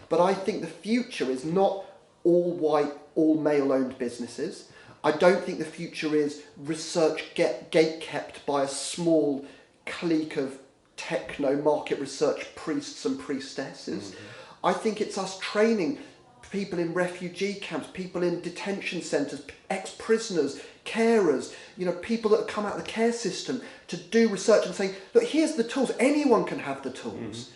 But I think the future is not all white, all male-owned businesses. I don't think the future is research gate-kept by a small clique of techno market research priests and priestesses. I think it's us training people in refugee camps, people in detention centres, ex-prisoners, carers, people that have come out of the care system to do research and saying, look, here's the tools. Anyone can have the tools.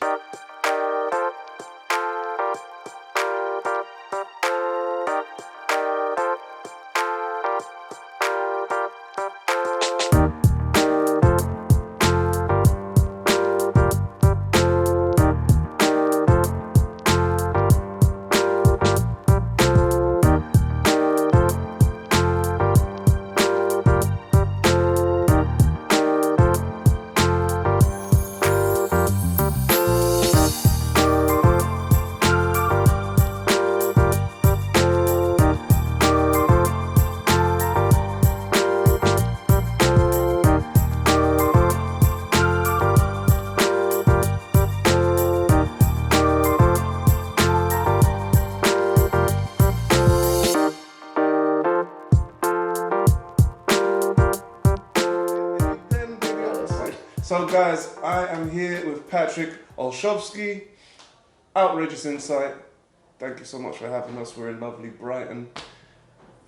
So guys, I am here with Patrick Olszowski, Outrageous Insight. Thank you so much for having us. We're in lovely Brighton.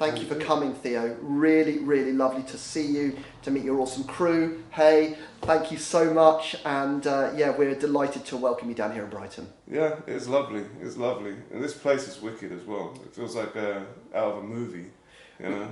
Thank you for coming, Theo. Really, really lovely to see you, to meet your awesome crew. Hey, thank you so much. And we're delighted to welcome you down here in Brighton. Yeah, it's lovely. It's lovely. And this place is wicked as well. It feels like out of a movie.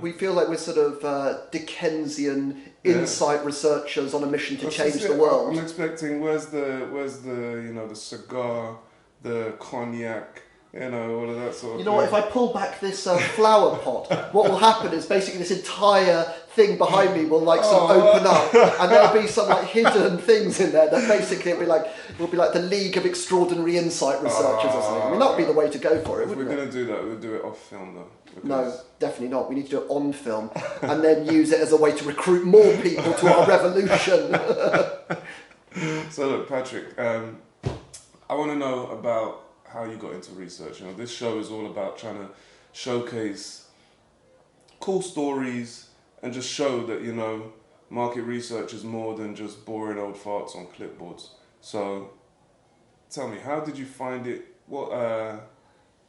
We feel like we're sort of Dickensian insight researchers on a mission to change the world. I'm expecting where's the the cigar, the cognac, all of that sort of thing. What, if I pull back this flower pot, what will happen is basically this entire thing behind me will open up, and there'll be some hidden things in there that basically it'll be like the League of Extraordinary Insight Researchers or something. I mean, that would be the way to go for it, wouldn't it? If we're going to do that, we'll do it off film though. No, definitely not. We need to do it on film and then use it as a way to recruit more people to our revolution. So look, Patrick, I want to know about how you got into research. This show is all about trying to showcase cool stories and just show that, market research is more than just boring old farts on clipboards. So tell me, how did you find it? What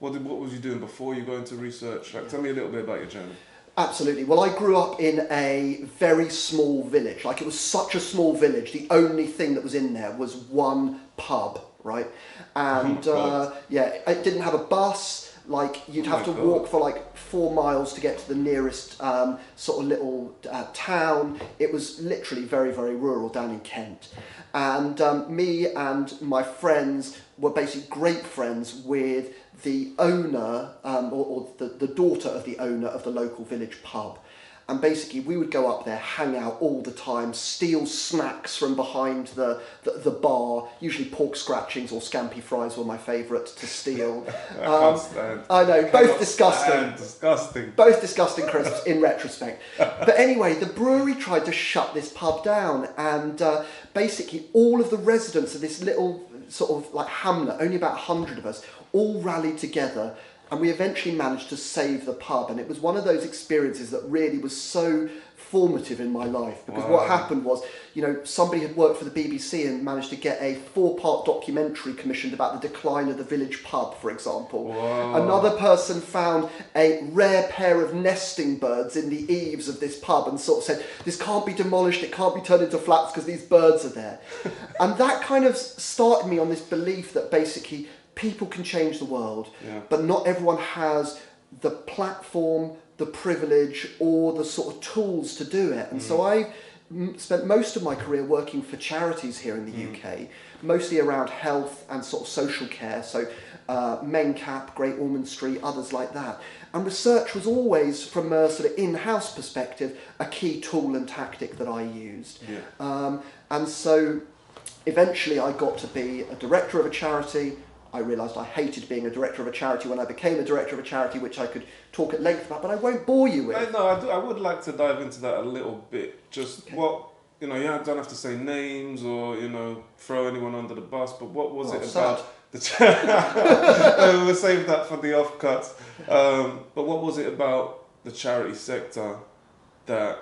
was you doing before you got into research? Tell me a little bit about your journey. Absolutely. Well, I grew up in a very small village. It was such a small village. The only thing that was in there was one pub, right? And it didn't have a bus. You'd have to walk for 4 miles to get to the nearest sort of little town. It was literally very, very rural down in Kent. And me and my friends were basically great friends with the owner or the daughter of the owner of the local village pub. And basically we would go up there, hang out all the time, steal snacks from behind the bar. Usually pork scratchings or scampi fries were my favourite to steal. I can't stand. I know, both disgusting. Disgusting. Both disgusting crisps in retrospect. But anyway, the brewery tried to shut this pub down, and basically all of the residents of this little sort of hamlet, only about 100 of us, all rallied together, and we eventually managed to save the pub. And it was one of those experiences that really was so formative in my life, because what happened was, somebody had worked for the BBC and managed to get a 4-part documentary commissioned about the decline of the village pub, for example. Wow. Another person found a rare pair of nesting birds in the eaves of this pub and sort of said, this can't be demolished, it can't be turned into flats because these birds are there. And that kind of started me on this belief that basically people can change the world, but not everyone has the platform, the privilege, or the sort of tools to do it. And so I spent most of my career working for charities here in the UK, mostly around health and sort of social care, so Mencap, Great Ormond Street, others like that. And research was always, from a sort of in-house perspective, a key tool and tactic that I used. And so eventually I got to be a director of a charity. I realised I hated being a director of a charity when I became a director of a charity, which I could talk at length about, but I won't bore you with. No, I would like to dive into that a little bit. Just what, you don't have to say names or, throw anyone under the bus, but what was it about We'll save that for the offcuts. But what was it about the charity sector that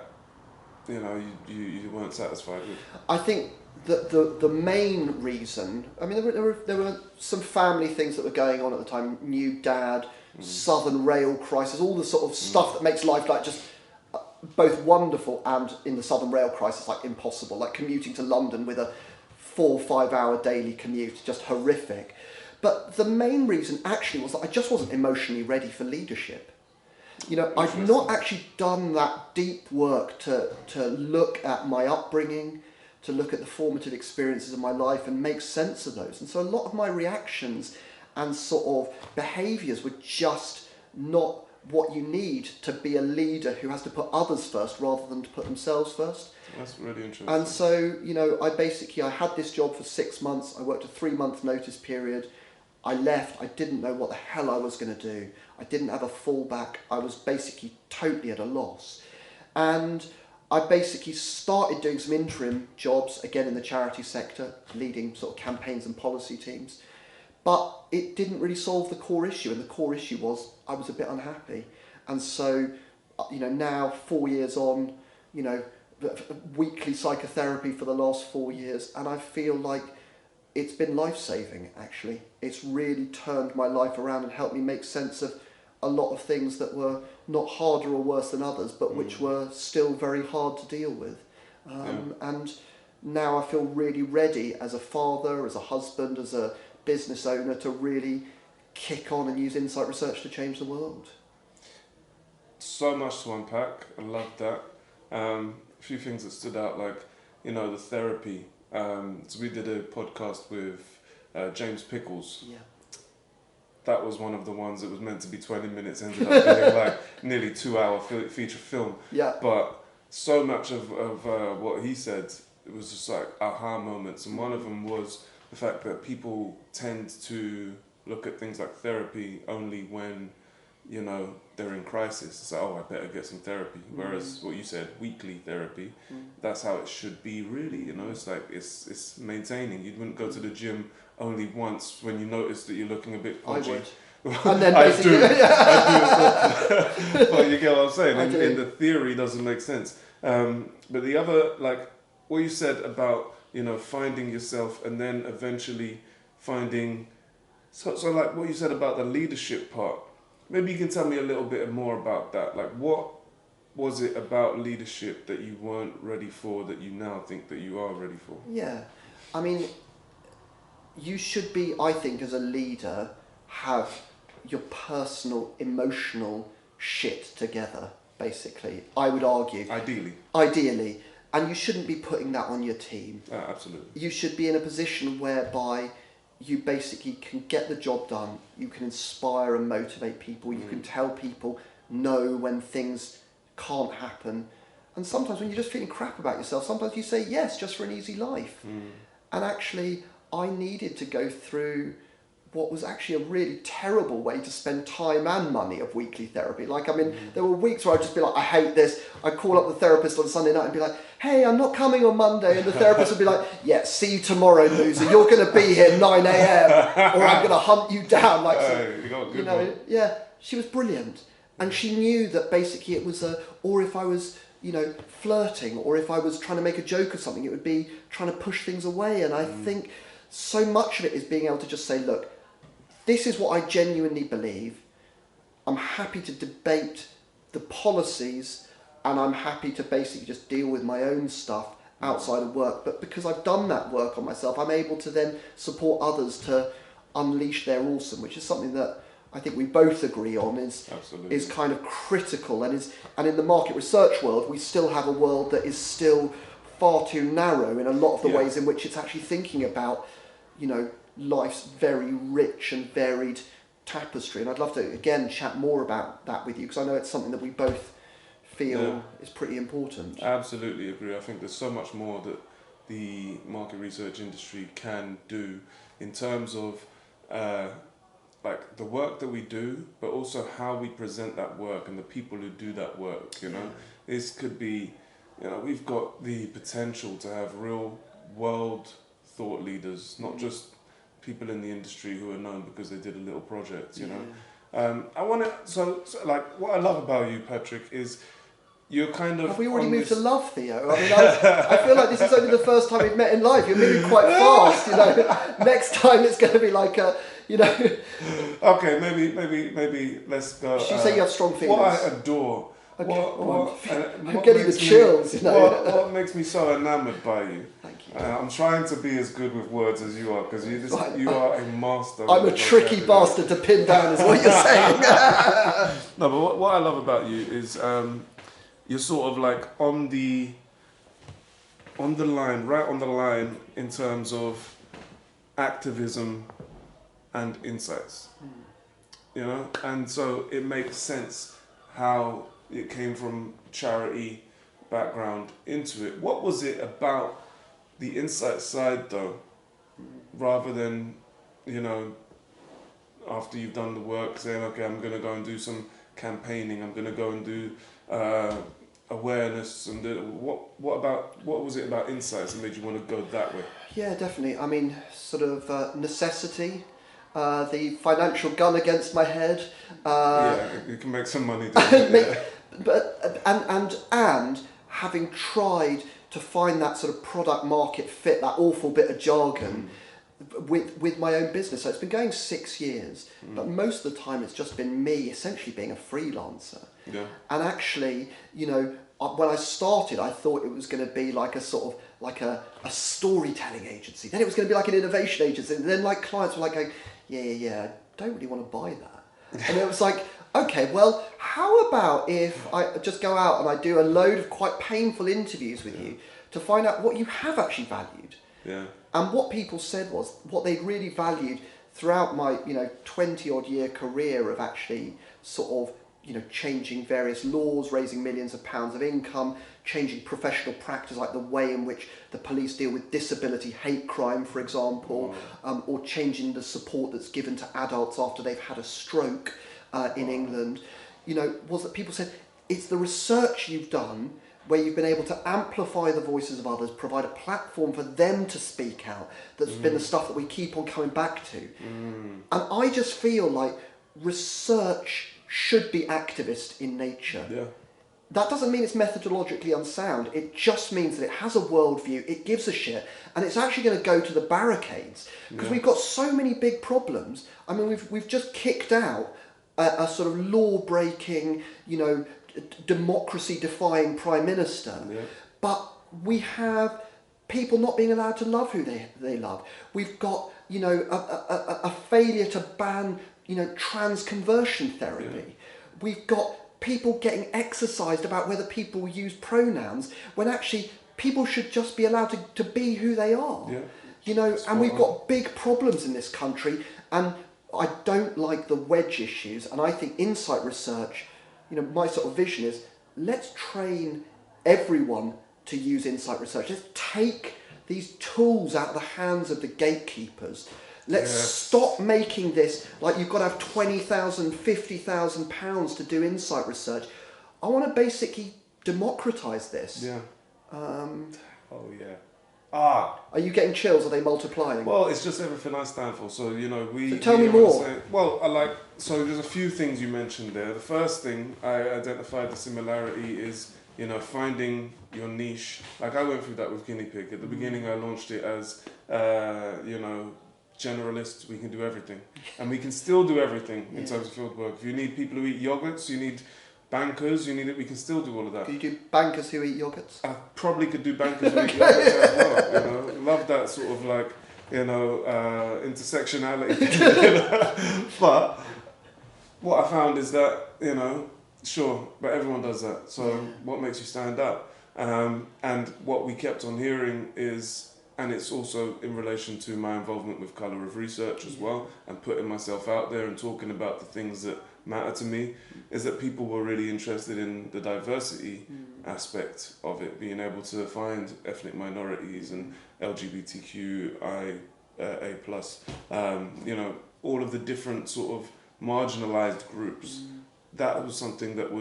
you weren't satisfied with? I think that the main reason, I mean, there were some family things that were going on at the time. New dad, Southern Rail crisis, all the sort of stuff that makes life like just both wonderful and in the Southern Rail crisis like impossible. Like commuting to London with a 4 or 5 hour daily commute, just horrific. But the main reason actually was that I just wasn't emotionally ready for leadership. I've not actually done that deep work to look at my upbringing, to look at the formative experiences of my life and make sense of those. And so a lot of my reactions and sort of behaviours were just not what you need to be a leader who has to put others first rather than to put themselves first. That's really interesting. And so, I had this job for 6 months. I worked a 3-month notice period. I left. I didn't know what the hell I was going to do. I didn't have a fallback. I was basically totally at a loss. And I basically started doing some interim jobs, again in the charity sector, leading sort of campaigns and policy teams. But it didn't really solve the core issue. And the core issue was I was a bit unhappy. And so, now 4 years on, weekly psychotherapy for the last 4 years. And I feel like it's been life-saving, actually. It's really turned my life around and helped me make sense of a lot of things that were not harder or worse than others, but which were still very hard to deal with. And now I feel really ready as a father, as a husband, as a business owner to really kick on and use insight research to change the world. So much to unpack. I love that. A few things that stood out, like, the therapy. So we did a podcast with James Pickles. Yeah. That was one of the ones that was meant to be 20 minutes, ended up being like nearly 2 hour feature film. Yeah. But so much of what he said, it was just like aha moments. And one of them was the fact that people tend to look at things like therapy only when, they're in crisis. It's like, I better get some therapy. Whereas what you said, weekly therapy, that's how it should be really, It's like, it's maintaining. You wouldn't go to the gym only once when you notice that you're looking a bit podgy. I would. And then I basically, do. But you get what I'm saying. In the theory, doesn't make sense. But the other, like what you said about, finding yourself and then eventually finding, so like what you said about the leadership part. Maybe you can tell me a little bit more about that. Like, what was it about leadership that you weren't ready for that you now think that you are ready for? Yeah. I mean, you should be, I think, as a leader, have your personal, emotional shit together, basically. I would argue. Ideally. And you shouldn't be putting that on your team. Absolutely. You should be in a position whereby you basically can get the job done, you can inspire and motivate people, you can tell people no when things can't happen. And sometimes when you're just feeling crap about yourself, sometimes you say yes just for an easy life. And actually, I needed to go through what was actually a really terrible way to spend time and money of weekly therapy. Like, I mean, there were weeks where I'd just be like, I hate this. I'd call up the therapist on Sunday night and be like, hey, I'm not coming on Monday. And the therapist would be like, yeah, see you tomorrow, loser. You're going to be here 9 a.m. or I'm going to hunt you down. Like, yeah, she was brilliant. And she knew that basically it was or if I was, flirting, or if I was trying to make a joke of something, it would be trying to push things away. And I think so much of it is being able to just say, look, this is what I genuinely believe. I'm happy to debate the policies and I'm happy to basically just deal with my own stuff outside of work. But because I've done that work on myself, I'm able to then support others to unleash their awesome, which is something that I think we both agree on is kind of critical. And in the market research world, we still have a world that is still far too narrow in a lot of the ways in which it's actually thinking about, life's very rich and varied tapestry. And I'd love to, again, chat more about that with you, because I know it's something that we both feel is pretty important. Absolutely agree. I think there's so much more that the market research industry can do in terms of like the work that we do, but also how we present that work and the people who do that work, This could be, we've got the potential to have real world thought leaders, not just people in the industry who are known because they did a little project, you know. I want to, so like, what I love about you, Patrick, is you're kind of... Have we already moved to love, Theo? I mean, I feel like this is only the first time we've met in life. You're moving quite fast, you know. Next time it's going to be like a, you know... Okay, maybe let's go... You say you have strong feelings. What I adore... Okay. I'm getting the chills, you know. What makes me so enamoured by you? Thank you. I'm trying to be as good with words as you are, because you are a master. I'm a tricky bastard to pin down, is what you're saying. No, but what I love about you is you're sort of like on the line, right on the line in terms of activism and insights. You know, and so it makes sense how it came from charity background into it. What was it about the insight side though, rather than, you know, after you've done the work saying, okay, I'm going to go and do some campaigning, I'm going to go and do awareness, and what was it about insights that made you want to go that way? Yeah, definitely. I mean, sort of necessity. The financial gun against my head. Yeah, you can make some money doing it. But and having tried to find that sort of product market fit, that awful bit of jargon, with my own business. So it's been going 6 years, but most of the time it's just been me essentially being a freelancer. Yeah. And actually, you know, when I started, I thought it was going to be like a sort of like a storytelling agency. Then it was going to be like an innovation agency. And then like clients were like going, yeah, I don't really want to buy that. And it was like, okay, well, how about if I just go out and I do a load of quite painful interviews with you to find out what you have actually valued. Yeah. And what people said was what they'd really valued throughout my, 20 odd year career of actually sort of, changing various laws, raising millions of pounds of income, changing professional practice, like the way in which the police deal with disability hate crime, for example, or changing the support that's given to adults after they've had a stroke in England, was that people said, it's the research you've done where you've been able to amplify the voices of others, provide a platform for them to speak out, that's been the stuff that we keep on coming back to. And I just feel like research should be activist in nature. Yeah. That doesn't mean it's methodologically unsound. It just means that it has a worldview, it gives a shit, and it's actually going to go to the barricades. Because we've got so many big problems. I mean, we've just kicked out a sort of law-breaking, democracy-defying prime minister. Yeah. But we have people not being allowed to love who they love. We've got, a failure to ban, trans conversion therapy. Yeah. We've got people getting exercised about whether people use pronouns when actually people should just be allowed to be who they are. Yeah. And we've got big problems in this country, and I don't like the wedge issues, and I think insight research, my sort of vision is, let's train everyone to use insight research. Let's take these tools out of the hands of the gatekeepers. Let's stop making this like you've got to have £20,000, £50,000 to do insight research. I want to basically democratise this. Yeah. Are you getting chills? Are they multiplying? Well, it's just everything I stand for. So So tell me more. So there's a few things you mentioned there. The first thing I identified the similarity is finding your niche. Like I went through that with Guinea Pig. At the beginning, I launched it as generalists, we can do everything. And we can still do everything in terms of field work. If you need people who eat yogurts, you need bankers, we can still do all of that. Can you do bankers who eat yogurts? I probably could do bankers who eat yogurts as well. Love that sort of like, intersectionality. But what I found is that, sure, but everyone does that. So what makes you stand out? And what we kept on hearing is, and it's also in relation to my involvement with Colour of Research as well, and putting myself out there and talking about the things that matter to me, is that people were really interested in the diversity aspect of it, being able to find ethnic minorities and LGBTQIA+, all of the different sort of marginalised groups. That was something that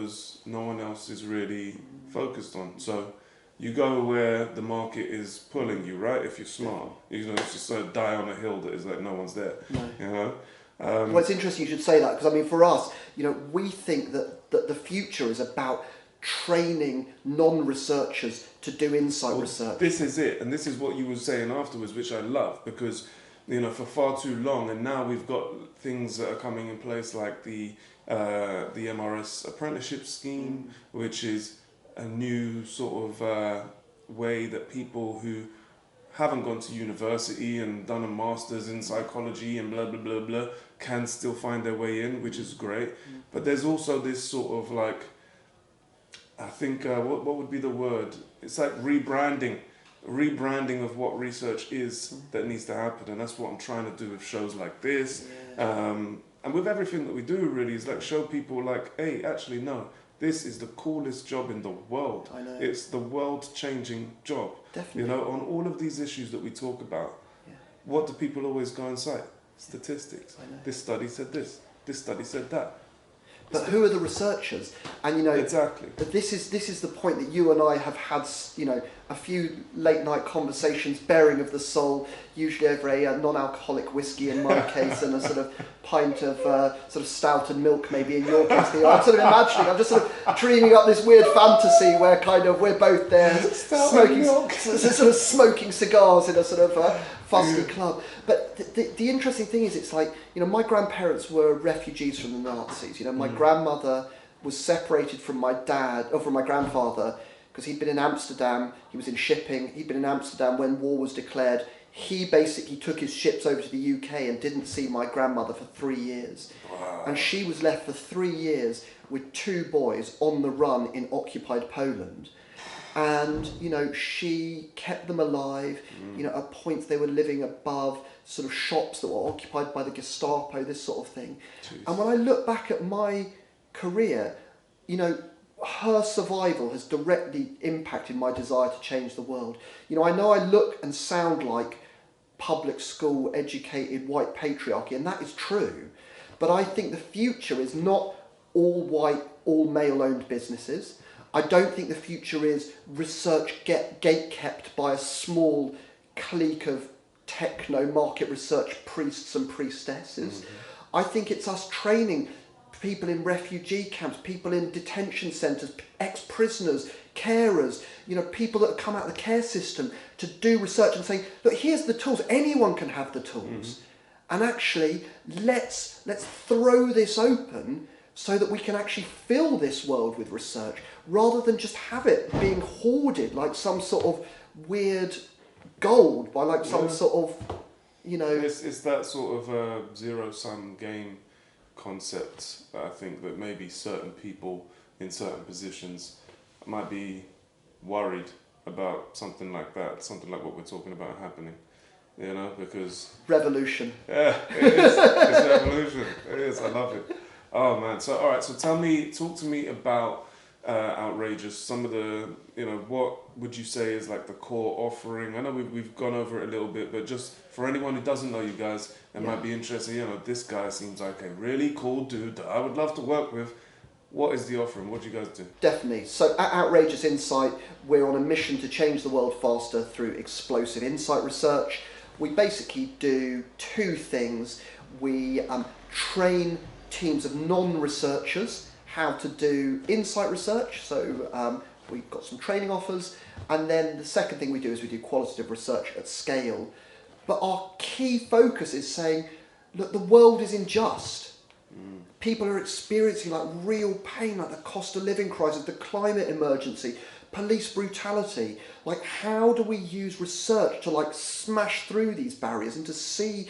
no one else is really focused on. So you go where the market is pulling you, right? If you're smart, you know, it's just so die on a hill that is like no one's there. No. You know. Well, it's interesting you should say that, because I mean, for us, you know, we think that the future is about training non-researchers to do insight research. This is it, and this is what you were saying afterwards, which I love, because you know, for far too long, and now we've got things that are coming in place like the MRS apprenticeship scheme, which is a new sort of way that people who haven't gone to university and done a master's in psychology and blah blah blah blah can still find their way in, which is great. But there's also this sort of like, I think what would be the word? It's like rebranding of what research is that needs to happen, and that's what I'm trying to do with shows like this, and with everything that we do. Really, is like show people like, hey, actually no, this is the coolest job in the world. I know. It's the world-changing job. Definitely. You know, on all of these issues that we talk about, what do people always go and cite? Statistics. I know. This study said this. This study said that. But who are the researchers? And you know, Exactly. this is the point that you and I have had, you know, a few late night conversations, bearing of the soul, usually over a non-alcoholic whiskey in my case, and a sort of pint of sort of stout and milk maybe in your case. I'm sort of imagining, I'm just sort of dreaming up this weird fantasy where kind of we're both there smoking cigars in a sort of fusty club. But the interesting thing is, it's like, you know, my grandparents were refugees from the Nazis. You know, my grandmother was separated from my grandfather, because he'd been in Amsterdam, he was in shipping, he'd been in Amsterdam when war was declared. He basically took his ships over to the UK and didn't see my grandmother for 3 years. Wow. And she was left for 3 years with 2 boys on the run in occupied Poland. And, you know, she kept them alive. You know, at points they were living above sort of shops that were occupied by the Gestapo, this sort of thing. Jeez. And when I look back at my career, you know, her survival has directly impacted my desire to change the world. You know I look and sound like public school educated white patriarchy, and that is true. But I think the future is not all white, all male owned businesses. I don't think the future is research gate kept by a small clique of techno market research priests and priestesses. I think it's us training people in refugee camps, people in detention centres, ex-prisoners, carers, you know, people that have come out of the care system to do research and saying, look, here's the tools, anyone can have the tools. And actually, let's throw this open so that we can actually fill this world with research, rather than just have it being hoarded like some sort of weird gold by like some sort of, you know... It's that sort of zero-sum game concept that I think that maybe certain people in certain positions might be worried about, something like that, something like what we're talking about happening, you know, because... Revolution. Yeah, it is. It's revolution. It is. I love it. Oh man. So, all right. So talk to me about Outrageous. Some of the, you know, what would you say is like the core offering? I know we've gone over it a little bit, but just for anyone who doesn't know you guys and might be interested, you know, this guy seems like a really cool dude that I would love to work with. What is the offering? What do you guys do? Definitely. So at Outrageous Insight, we're on a mission to change the world faster through explosive insight research. We basically do 2 things. We train teams of non-researchers how to do insight research. So we've got some training offers. And then the second thing we do is we do qualitative research at scale. But our key focus is saying, look, the world is unjust. People are experiencing like real pain, like the cost of living crisis, the climate emergency, police brutality. Like, how do we use research to like smash through these barriers and to see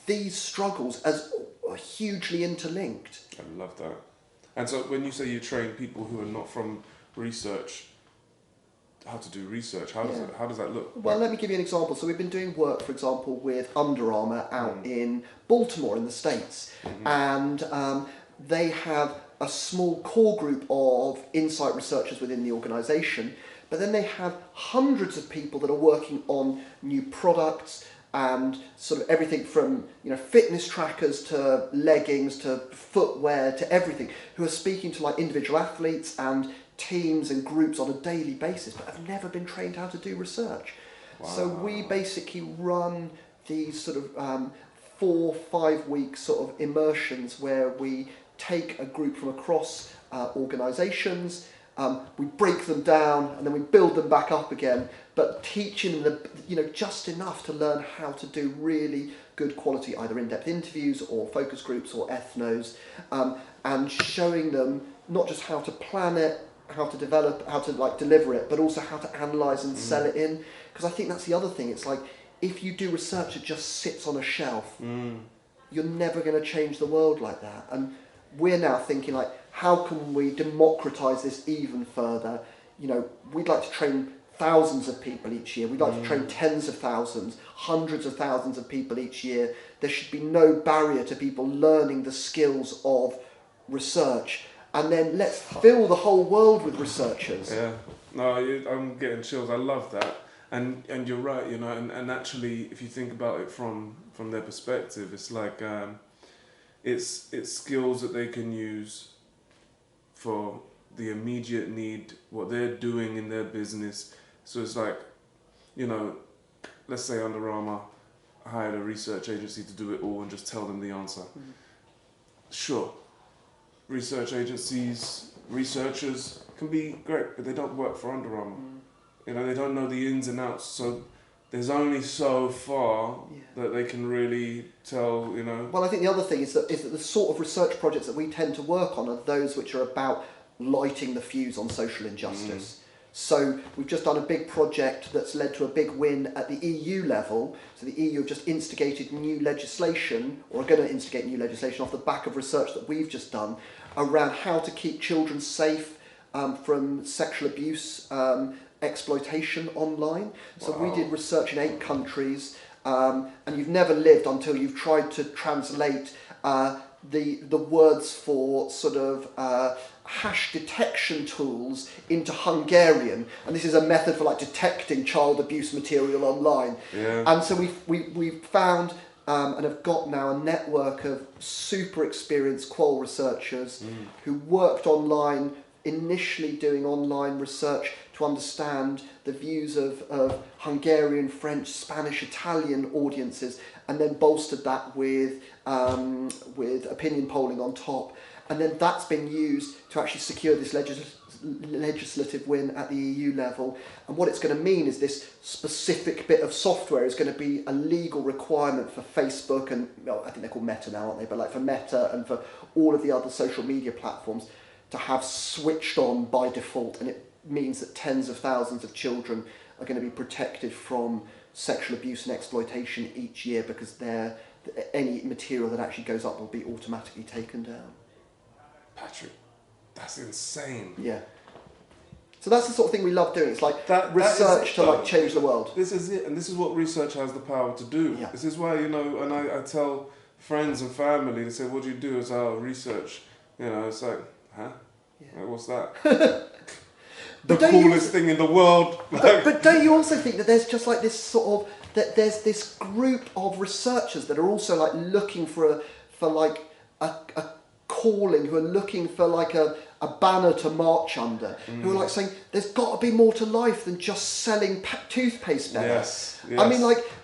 these struggles as hugely interlinked? I love that. And so when you say you train people who are not from research, how to do research, how does that look? Well, let me give you an example. So we've been doing work, for example, with Under Armour out in Baltimore in the States. And they have a small core group of insight researchers within the organisation, but then they have hundreds of people that are working on new products and sort of everything from, you know, fitness trackers to leggings to footwear to everything, who are speaking to like individual athletes and teams and groups on a daily basis, but have never been trained how to do research. Wow. So we basically run these sort of 4-5 week sort of immersions where we take a group from across organisations, we break them down and then we build them back up again, but teaching them just enough to learn how to do really good quality either in-depth interviews or focus groups or ethnos, and showing them not just how to plan it, how to develop, how to deliver it, but also how to analyse and sell it in. Because I think that's the other thing. It's like, if you do research that just sits on a shelf, you're never going to change the world like that. And we're now thinking like, how can we democratise this even further? We'd like to train thousands of people each year. We'd like to train tens of thousands, hundreds of thousands of people each year. There should be no barrier to people learning the skills of research. And then let's fill the whole world with researchers. Yeah, no, I'm getting chills. I love that, and you're right. And actually, if you think about it from their perspective, it's like it's skills that they can use for the immediate need, what they're doing in their business. So it's like, let's say Under Armour hired a research agency to do it all and just tell them the answer. Sure. Research agencies, researchers can be great, but they don't work for Under Armour. They don't know the ins and outs, so there's only so far that they can really tell, Well, I think the other thing is that the sort of research projects that we tend to work on are those which are about lighting the fuse on social injustice. So we've just done a big project that's led to a big win at the EU level. So the EU have just instigated new legislation, or are going to instigate new legislation off the back of research that we've just done around how to keep children safe from sexual abuse, exploitation online. So we did research in 8 countries, and you've never lived until you've tried to translate the words for sort of hash detection tools into Hungarian, and this is a method for detecting child abuse material online. And so we've found and have got now a network of super experienced qual researchers who worked online, initially doing online research to understand the views of Hungarian, French, Spanish, Italian audiences, and then bolstered that with opinion polling on top. And then that's been used to actually secure this legislative win at the EU level. And what it's going to mean is this specific bit of software is going to be a legal requirement for Facebook and, I think they're called Meta now, aren't they? But for Meta and for all of the other social media platforms to have switched on by default. And it means that tens of thousands of children are going to be protected from sexual abuse and exploitation each year, because any material that actually goes up will be automatically taken down. Patrick, that's insane. Yeah. So that's the sort of thing we love doing. It's like that research to change the world. This is it, and this is what research has the power to do. Yeah. This is why, and I tell friends and family, they say, what do you do? It's research. It's like, huh? Yeah. Like, what's that? The coolest thing in the world. But don't you also think that there's just this sort of, that there's this group of researchers that are also looking for a calling, who are looking for a banner to march under, who are saying there's got to be more to life than just selling toothpaste better. Yes. I mean,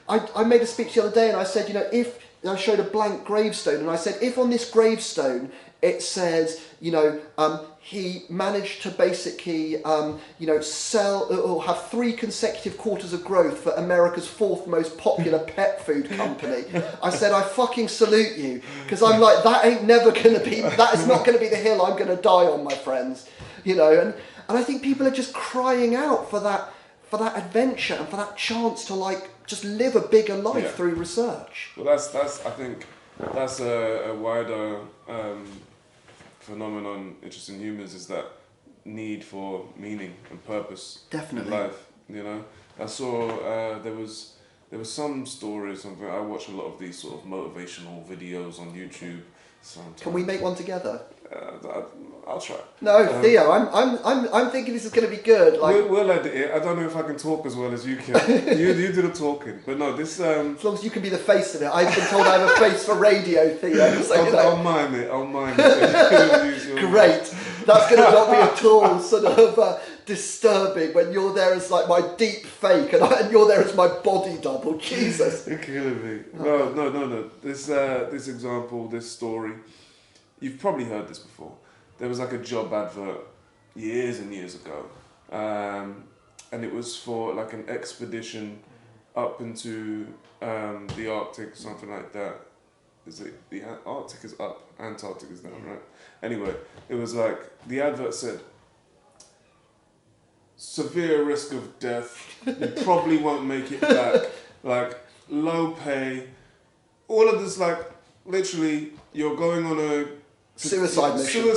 I made a speech the other day and I said, if I showed a blank gravestone and I said, if on this gravestone it says, he managed to basically, sell or have 3 consecutive quarters of growth for America's 4th most popular pet food company. I said, I fucking salute you, because I'm like, that is not going to be the hill I'm going to die on, my friends. And I think people are just crying out for that adventure and for that chance to just live a bigger life through research. Well, that's I think that's a wider phenomenon interest in humans, is that need for meaning and purpose. Definitely. In life. I saw there was some stories. I watch a lot of these sort of motivational videos on YouTube. Sometimes. Can we make one together? I'll try. No, Theo, I'm thinking this is going to be good. We'll edit it. I don't know if I can talk as well as you can. you do the talking, but no, this. As long as you can be the face of it. I've been told I have a face for radio, Theo. So I'll mime it. I'll mime it. Great. That's going to not be at all sort of disturbing when you're there as like my deep fake and you're there as my body double. Jesus. You're killing me. No. This example, this story, you've probably heard this before. There was like a job advert years and years ago, and it was for like an expedition up into the Arctic, something like that. Is it the Arctic is up, Antarctic is down, right? Anyway, it was like the advert said, severe risk of death, you probably won't make it back, like low pay, all of this, like literally you're going on a suicide mission,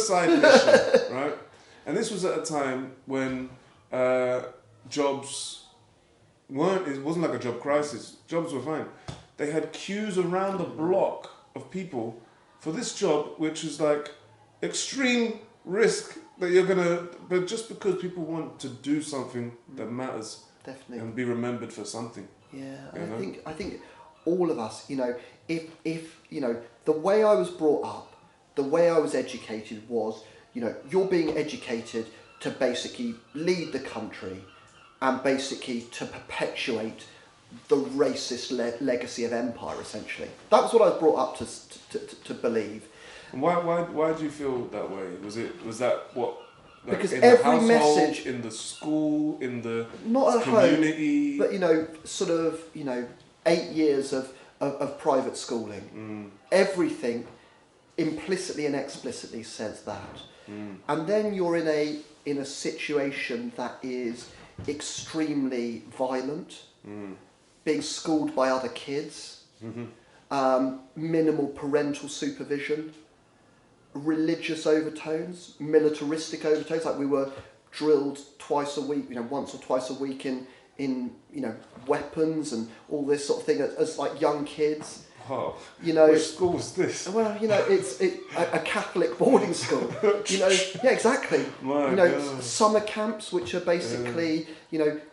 right? And this was at a time when jobs it wasn't like a job crisis, jobs were fine. They had queues around the block of people for this job, which is like extreme risk that you're gonna, but just because people want to do something that matters, definitely, and be remembered for something. Yeah, I think all of us, if the way I was brought up, the way I was educated was, you're being educated to basically lead the country, and basically to perpetuate the racist legacy of empire. Essentially, that was what I was brought up to believe. And why do you feel that way? Was that what? Like because in every the household, message in the school, in the not at community, home, but sort of 8 years of private schooling, everything implicitly and explicitly says that, and then you're in a situation that is extremely violent, being schooled by other kids, minimal parental supervision, religious overtones, militaristic overtones, like we were drilled twice a week, once or twice a week in weapons and all this sort of thing as like young kids. Oh, which school was this? Well, it's a Catholic boarding school. Yeah, exactly. God. Summer camps, which are basically,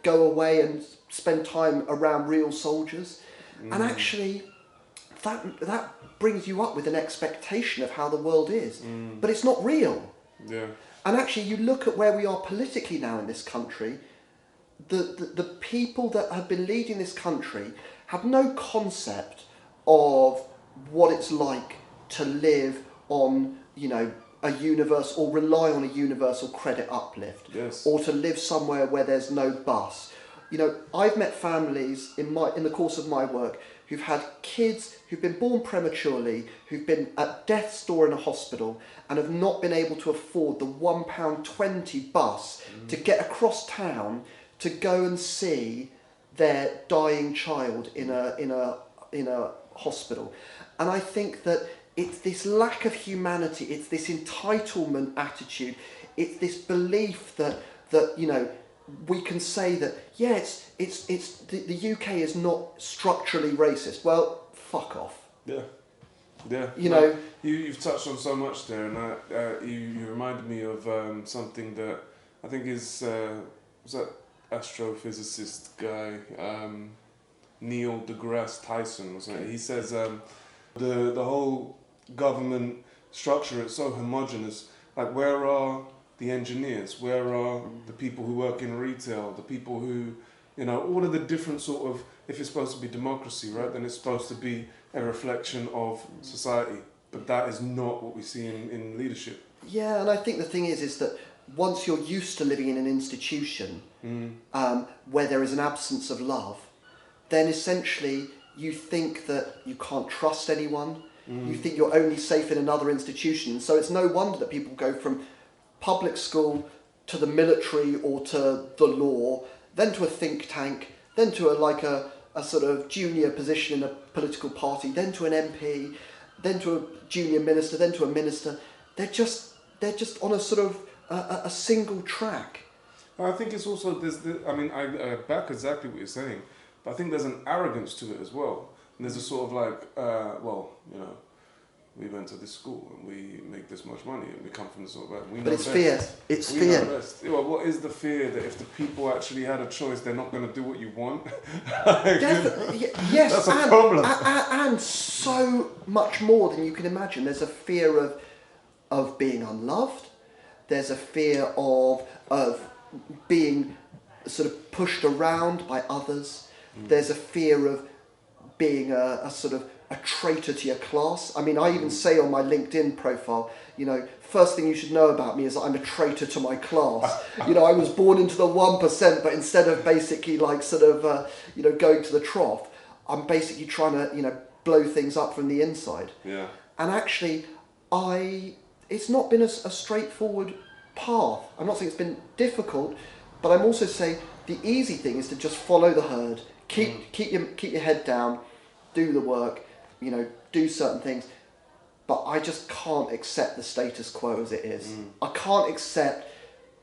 go away and spend time around real soldiers, and actually, that brings you up with an expectation of how the world is, but it's not real. Yeah. And actually, you look at where we are politically now in this country. The people that have been leading this country have no concept of what it's like to live on, a universe, or rely on a universal credit uplift, yes, or to live somewhere where there's no bus. I've met families in the course of my work who've had kids who've been born prematurely, who've been at death's door in a hospital, and have not been able to afford the £1.20 bus to get across town to go and see their dying child in a hospital. And I think that it's this lack of humanity, it's this entitlement attitude, it's this belief that we can say that the UK is not structurally racist. Well, fuck off. Yeah. You've touched on so much there, and you reminded me of something that I think is was that astrophysicist guy, Neil deGrasse Tyson, wasn't it? He says the whole government structure is so homogenous. Like, where are the engineers? Where are the people who work in retail? The people who, all of the different sort of, if it's supposed to be democracy, right, then it's supposed to be a reflection of society. But that is not what we see in leadership. Yeah, and I think the thing is that once you're used to living in an institution where there is an absence of love, then essentially you think that you can't trust anyone. You think you're only safe in another institution. So it's no wonder that people go from public school to the military or to the law, then to a think tank, then to a sort of junior position in a political party, then to an MP, then to a junior minister, then to a minister. They're just on a sort of a single track. I think it's also I back exactly what you're saying, but I think there's an arrogance to it as well. And there's a sort of like, we went to this school and we make this much money and we come from this sort of... But it's fear. It's fear. Well, what is the fear that if the people actually had a choice, they're not going to do what you want? Yes, that's a problem. And so much more than you can imagine. There's a fear of being unloved. There's a fear of being sort of pushed around by others. There's a fear of being a sort of a traitor to your class. I mean, I even say on my LinkedIn profile, first thing you should know about me is that I'm a traitor to my class. I was born into the 1%, but instead of basically like sort of, going to the trough, I'm basically trying to, blow things up from the inside. Yeah. And actually, it's not been a straightforward path. I'm not saying it's been difficult, but I'm also saying the easy thing is to just follow the herd, keep your head down, do the work, do certain things. But I just can't accept the status quo as it is. I can't accept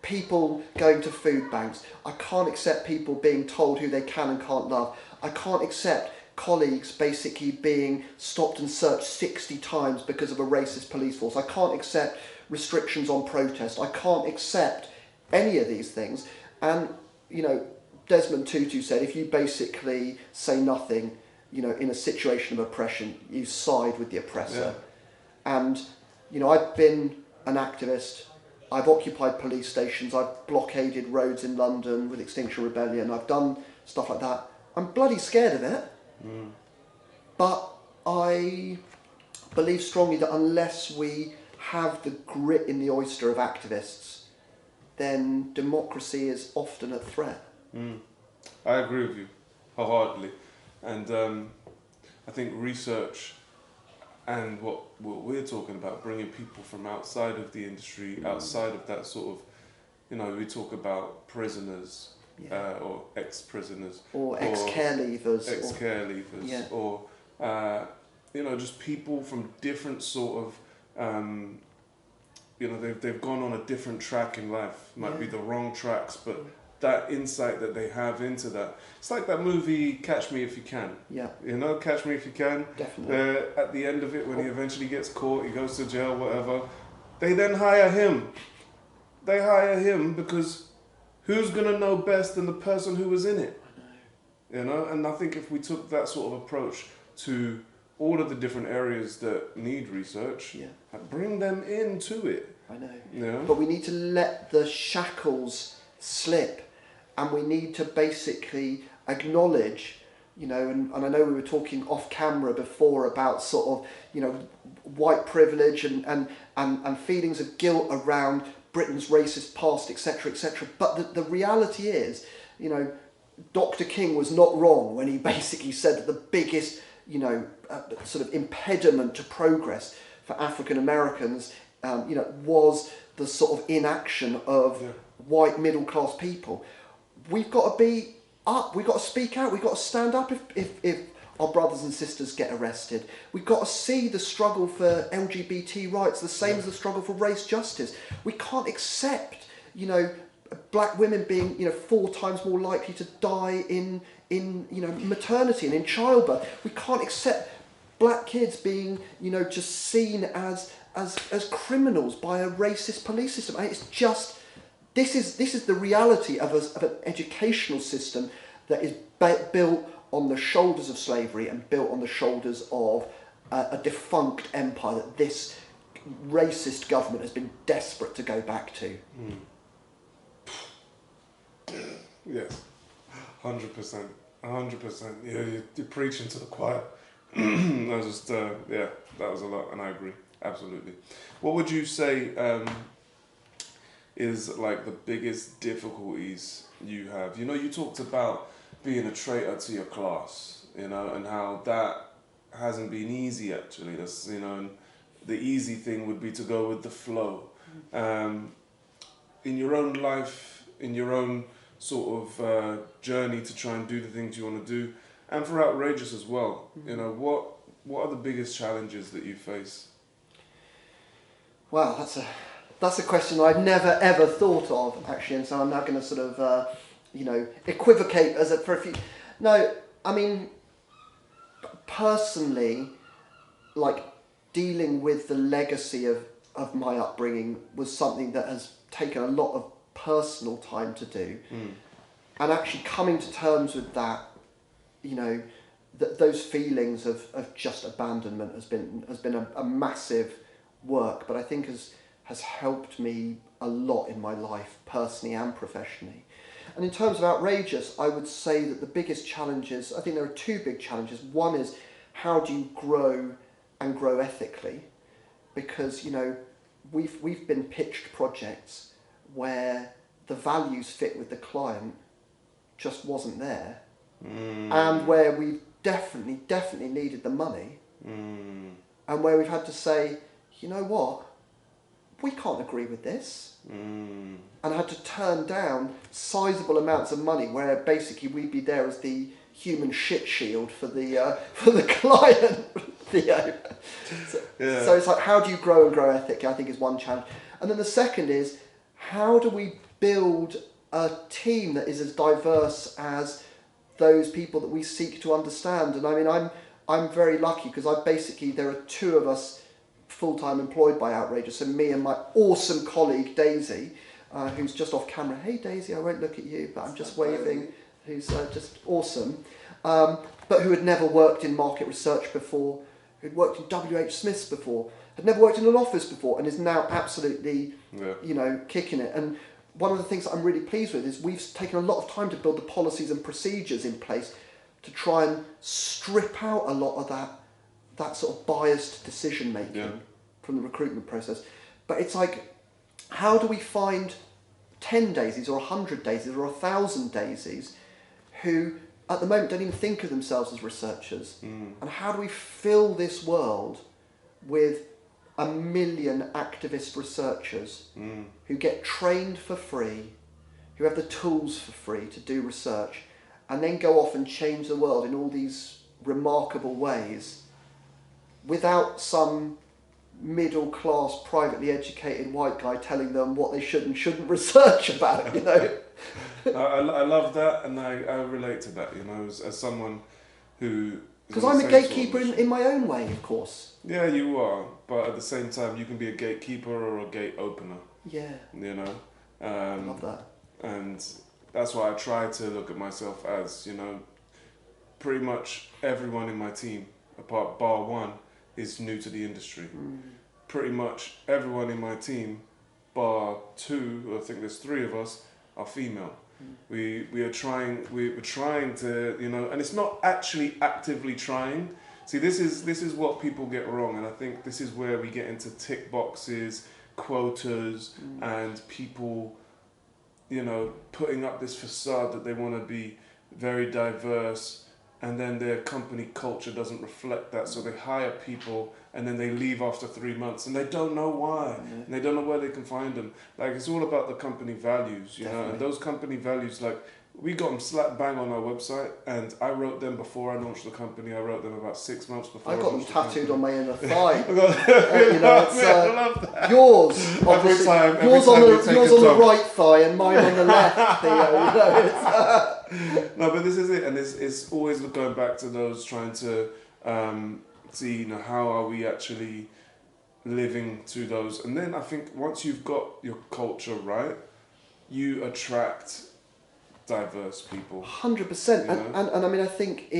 people going to food banks. I can't accept people being told who they can and can't love. I can't accept colleagues basically being stopped and searched 60 times because of a racist police force. I can't accept restrictions on protest. I can't accept any of these things. And, Desmond Tutu said, if you basically say nothing, in a situation of oppression, you side with the oppressor. Yeah. And, I've been an activist. I've occupied police stations. I've blockaded roads in London with Extinction Rebellion. I've done stuff like that. I'm bloody scared of it. But I believe strongly that unless we have the grit in the oyster of activists, then democracy is often at threat. I agree with you wholeheartedly. And I think research and what we're talking about, bringing people from outside of the industry, outside of that sort of, we talk about prisoners, or ex-prisoners. Or ex-care leavers. Ex-care leavers. Or, just people from different sort of, they've gone on a different track in life. Might be the wrong tracks, but that insight that they have into that. It's like that movie Catch Me If You Can. Yeah. Catch Me If You Can. Definitely. At the end of it, when he eventually gets caught, he goes to jail, whatever. They then hire him. They hire him because who's going to know best than the person who was in it? I know. And I think if we took that sort of approach to all of the different areas that need research, bring them into it. I know. Yeah. But we need to let the shackles slip. And we need to basically acknowledge, and I know we were talking off camera before about sort of, white privilege and feelings of guilt around Britain's racist past, etc., etc. But the reality is, Dr. King was not wrong when he basically said that the biggest, sort of impediment to progress for African Americans, was the sort of inaction of white middle class people. We've got to be up. We've got to speak out. We've got to stand up if our brothers and sisters get arrested. We've got to see the struggle for LGBT rights the same as the struggle for race justice. We can't accept, black women being, 4 times more likely to die in maternity and in childbirth. We can't accept black kids being, just seen as criminals by a racist police system. And it's just. This is the reality of an educational system that is built on the shoulders of slavery and built on the shoulders of a defunct empire that this racist government has been desperate to go back to. Yes, 100%. 100%. Yeah, you're preaching to the choir. I was just, that was a lot, and I agree, absolutely. What would you say is like the biggest difficulties you have? You talked about being a traitor to your class, and how that hasn't been easy actually. That's, and the easy thing would be to go with the flow. In your own life, in your own sort of journey to try and do the things you want to do, and for Outrageous as well, what are the biggest challenges that you face? Wow, that's a question I've never ever thought of actually, and so I'm now going to sort of equivocate for a few. No, I mean, personally, like dealing with the legacy of my upbringing was something that has taken a lot of personal time to do, and actually coming to terms with that, those feelings of just abandonment has been a massive work. But I think as has helped me a lot in my life, personally and professionally. And in terms of outrageous, I would say that the biggest challenges, I think there are two big challenges. One is, how do you grow and grow ethically? Because, you know, we've been pitched projects where the values fit with the client just wasn't there, and where we definitely needed the money, and where we've had to say, you know what, we can't agree with this, and had to turn down sizable amounts of money where basically we'd be there as the human shit shield for the client. So it's like, how do you grow and grow ethically, I think, is one challenge. And then the second is, how do we build a team that is as diverse as those people that we seek to understand? And I mean, I'm very lucky because there are two of us full-time employed by Outrageous, and me and my awesome colleague Daisy, who's just off camera. Hey Daisy, I won't look at you, but I'm just waving. Who's just awesome, but who had never worked in market research before, who'd worked in WH Smith's before, had never worked in an office before, and is now absolutely, you know, kicking it. And one of the things that I'm really pleased with is we've taken a lot of time to build the policies and procedures in place to try and strip out a lot of that sort of biased decision making from the recruitment process. But it's like, how do we find 10 daisies or 100 daisies or 1,000 daisies who at the moment don't even think of themselves as researchers? And how do we fill this world with 1 million activist researchers who get trained for free, who have the tools for free to do research, and then go off and change the world in all these remarkable ways without some middle-class, privately educated white guy telling them what they should and shouldn't research about, you know? I love that, and I relate to that, you know, as someone who... Because I'm a gatekeeper in my own way, of course. Yeah, you are, but at the same time, you can be a gatekeeper or a gate opener. Yeah. You know? I love that. And that's why I try to look at myself as, you know, pretty much everyone in my team, apart bar one, is new to the industry. Pretty much everyone in my team, bar two, I think there's 3 of us, are female. We're trying to, you know, and it's not actually actively trying. See, this is what people get wrong, and I think this is where we get into tick boxes, quotas, and people, you know, putting up this facade that they want to be very diverse, and then their company culture doesn't reflect that, so they hire people and then they leave after 3 months and they don't know why, and they don't know where they can find them. Like, it's all about the company values, you know, and those company values, like, we got them slap bang on our website, and I wrote them before I launched the company. I wrote them about 6 months before I got them tattooed on my inner thigh. You know, it's I love that. Yours, obviously, yours on the right thigh and mine on the left, Theo. You know, No, but this is it, and it's always going back to those, trying to see, you know, how are we actually living to those. And then I think once you've got your culture right, you attract diverse people. 100%. And I mean, I think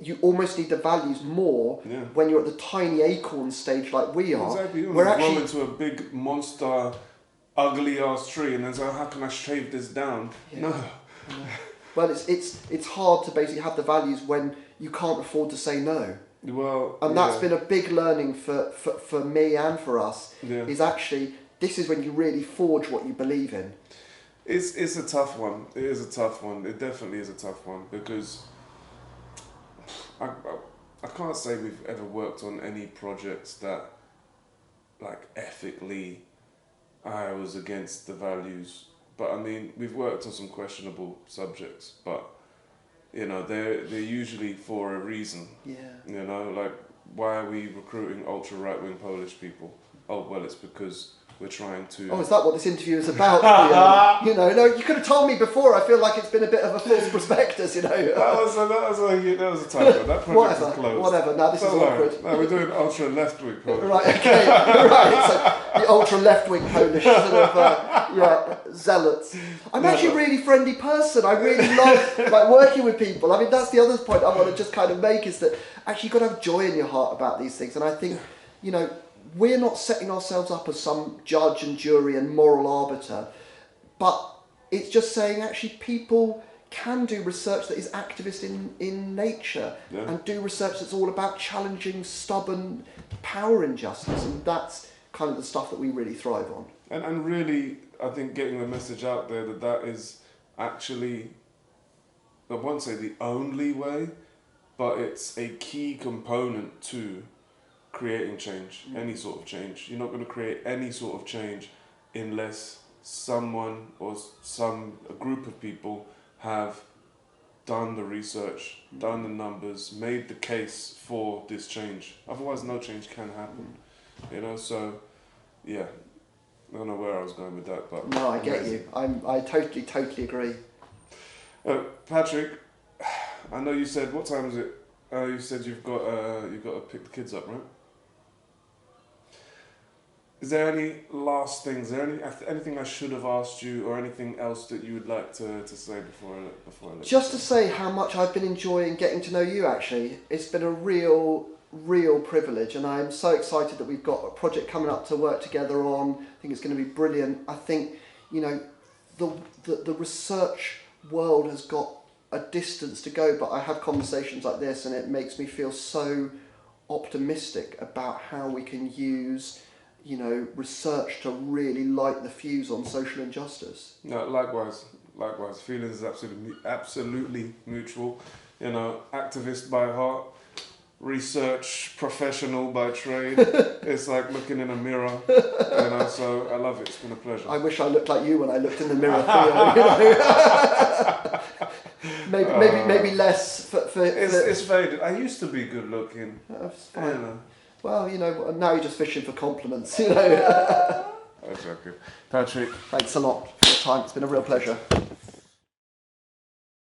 you almost need the values more when you're at the tiny acorn stage like we are. Exactly. You want to grow into a big monster, ugly ass tree, and then say, how can I shave this down? No. Well, it's hard to basically have the values when you can't afford to say no. Well, and that's been a big learning for me and for us. Is actually, this is when you really forge what you believe in. It's a tough one. It is a tough one. It definitely is a tough one, because I can't say we've ever worked on any projects that, like, ethically I was against the values. But I mean, we've worked on some questionable subjects, but, you know, they're usually for a reason. Yeah. You know, like, why are we recruiting ultra right-wing Polish people? Oh, well, it's because we're trying to... Oh, is that what this interview is about? You know, no, you could have told me before. I feel like it's been a bit of a false prospectus, you know. that was a typo. That project is closed. Whatever, now this is awkward. No, we're doing ultra left-wing Polish. Right, okay, right. So the ultra left-wing Polish sort of, zealots. I'm actually a really friendly person. I really love like working with people. I mean, that's the other point I want to just kind of make, is that actually you've got to have joy in your heart about these things. And I think, you know, we're not setting ourselves up as some judge and jury and moral arbiter, but it's just saying actually people can do research that is activist in nature, and do research that's all about challenging stubborn power injustice, and that's kind of the stuff that we really thrive on. And really, I think getting the message out there that is actually, I won't say the only way, but it's a key component to creating change, any sort of change. You're not going to create any sort of change unless someone or a group of people have done the research, done the numbers, made the case for this change. Otherwise, no change can happen. You know, so yeah, I don't know where I was going with that, but no, I get you. I totally agree. Patrick, I know you said, what time is it? You said you've got to pick the kids up, right? Is there any last things? Is there anything I should have asked you, or anything else that you would like to say before I let Just to say how much I've been enjoying getting to know you. Actually, it's been a real privilege, and I'm so excited that we've got a project coming up to work together on. I think it's going to be brilliant. I think, you know, the research world has got a distance to go, but I have conversations like this, and it makes me feel so optimistic about how we can use, you know, research to really light the fuse on social injustice. No, likewise. Feelings is absolutely mutual. You know, activist by heart, research professional by trade. It's like looking in a mirror. You know, so I love it. It's been a pleasure. I wish I looked like you when I looked in the mirror, Theo. You know? maybe less for it's faded. I used to be good looking. That's fine. You know. Well, you know, now you're just fishing for compliments, you know. I'm joking. Patrick, thanks a lot for your time. It's been a real pleasure.